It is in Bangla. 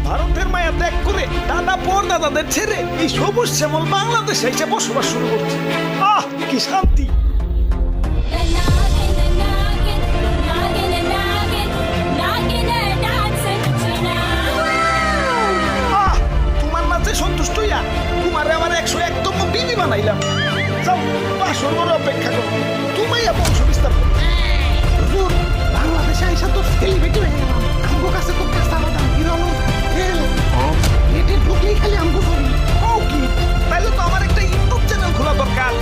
ভারতের মায়া ত্যাগ করে দাদা পর দাদাদের ছেড়ে এই সবুজ শ্যামল বাংলাদেশে এসে বসবাস শুরু করছে। কি শান্তি! তোমার নাচে সন্তুষ্ট হইয়া তোমারে আমার 101তম বিবি বানাইলাম। যাও, বাসর ঘরে অপেক্ষা করো, তুমি বংশ বিস্তার করো। বাংলাদেশে আইসা তো সেলিব্রিটি হয়ে গেলাম। আমগো কাছে তো কাঁচা বাদাম হিরোনো তেল এটি ঢুকলেই খালি আমগো করি। ও কি, তাইলে তো আমার একটা ইউটিউব চ্যানেল খোলা দরকার।